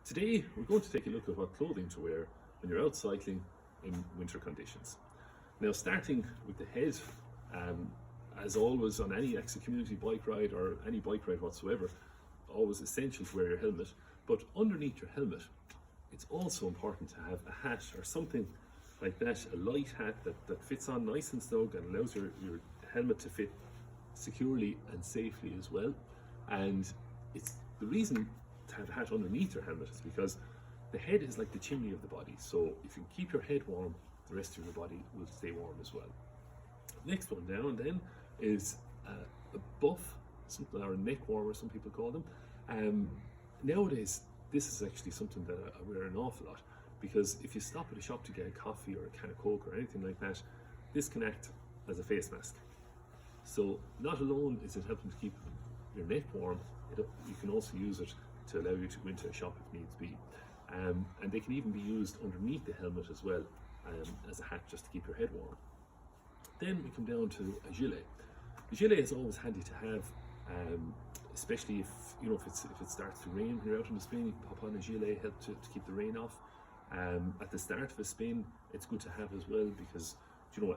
Today we're going to take a look at what clothing to wear when you're out cycling in winter conditions. Now, starting with the head, as always on any extra community bike ride or any bike ride whatsoever, always essential to wear your helmet. But underneath your helmet, it's also important to have a hat or something like that, a light hat that fits on nice and snug and allows your helmet to fit securely and safely as well. And it's the reason to have a hat underneath your helmet is because the head is like the chimney of the body. So if you keep your head warm, the rest of your body will stay warm as well. Next one down then is a buff, something, or a neck warmer, some people call them. Nowadays, this is actually something that I wear an awful lot, because if you stop at a shop to get a coffee or a can of Coke or anything like that, this can act as a face mask. So not alone is it helping to keep your neck warm, you can also use it to allow you to go into a shop if needs be. And they can even be used underneath the helmet as well, as a hat just to keep your head warm. Then we come down to a gilet. A gilet is always handy to have, especially if it starts to rain when you're out on the spin. You can pop on a gilet, help to keep the rain off. At the start of a spin, it's good to have as well, because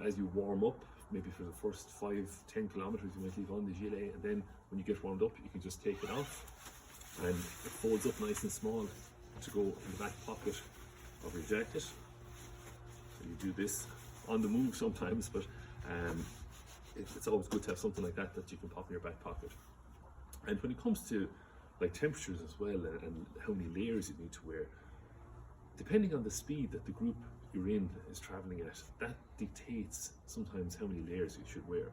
as you warm up, maybe for the first 5-10 kilometers, you might leave on the gilet, and then when you get warmed up, you can just take it off, and it folds up nice and small to go in the back pocket of your jacket. So you do this on the move sometimes, but it's always good to have something like that you can pop in your back pocket. And when it comes to like temperatures as well, and how many layers you need to wear, depending on the speed that the group you're in is traveling at, that dictates sometimes how many layers you should wear.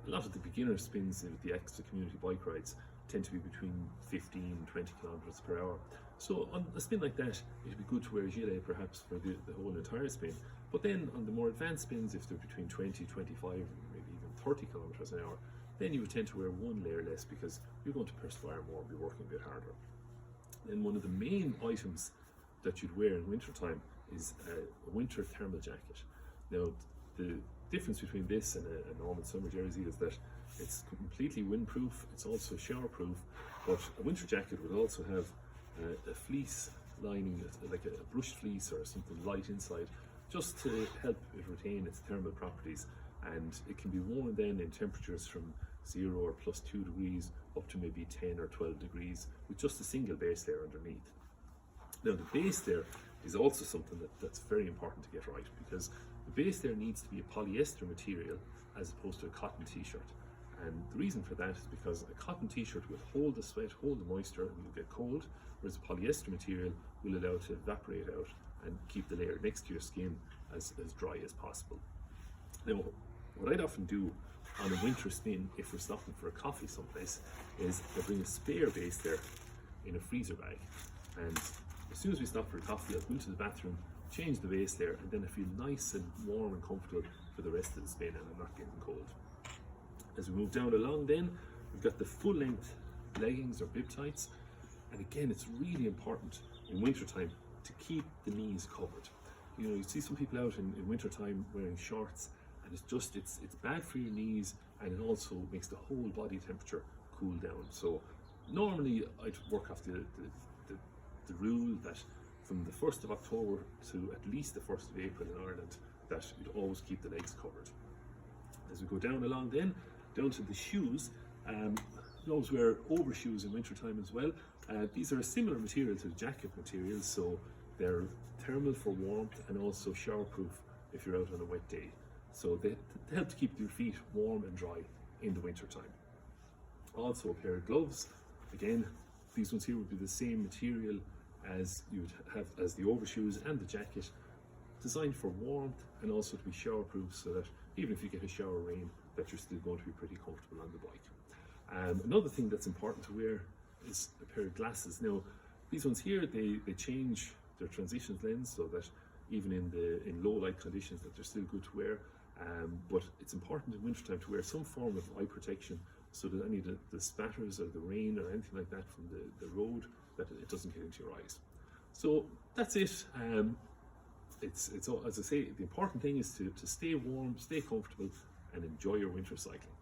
A lot of the beginner spins with the extra community bike rides tend to be between 15 and 20 kilometers per hour. So on a spin like that, it'd be good to wear a gilet perhaps for the whole entire spin. But then on the more advanced spins, if they're between 20, 25, maybe even 30 kilometers an hour, then you would tend to wear one layer less, because you're going to perspire more, be working a bit harder. Then one of the main items that you'd wear in winter time is a winter thermal jacket. Now, the difference between this and a normal summer jersey is that it's completely windproof, it's also showerproof, but a winter jacket would also have a fleece lining, like a brushed fleece or something light inside, just to help it retain its thermal properties. And it can be worn then in temperatures from 0 or +2 degrees up to maybe 10 or 12 degrees with just a single base layer underneath. Now, the base layer is also something that's very important to get right, because the base layer needs to be a polyester material as opposed to a cotton t-shirt. And the reason for that is because a cotton t-shirt will hold the sweat, hold the moisture, and you'll get cold, whereas a polyester material will allow it to evaporate out and keep the layer next to your skin as dry as possible. Now, what I'd often do on a winter spin, if we're stopping for a coffee someplace, is I bring a spare base layer in a freezer bag. And as soon as we stop for a coffee, I'll go into the bathroom, change the base layer, and then I feel nice and warm and comfortable for the rest of the spin, and I'm not getting cold. As we move down along then, we've got the full length leggings or bib tights. And again, it's really important in winter time to keep the knees covered. You see some people out in winter time wearing shorts, and it's bad for your knees, and it also makes the whole body temperature cool down. So normally I'd work off the rule that from the 1st of October to at least the 1st of April in Ireland, that you'd always keep the legs covered. As we go down along then, down to the shoes, you always wear overshoes in winter time as well. These are a similar material to the jacket materials, so they're thermal for warmth and also showerproof if you're out on a wet day. So they help to keep your feet warm and dry in the winter time. Also a pair of gloves. Again, these ones here would be the same material as you would have as the overshoes and the jacket, designed for warmth and also to be showerproof, so that even if you get a shower rain, that you're still going to be pretty comfortable on the bike. Another thing that's important to wear is a pair of glasses. Now, these ones here, they change their transition lens so that even in low light conditions that they're still good to wear. But it's important in wintertime to wear some form of eye protection, so that any of the spatters or the rain or anything like that from the road, that it doesn't get into your eyes. So that's it. It's as I say, the important thing is to stay warm, stay comfortable, and enjoy your winter cycling.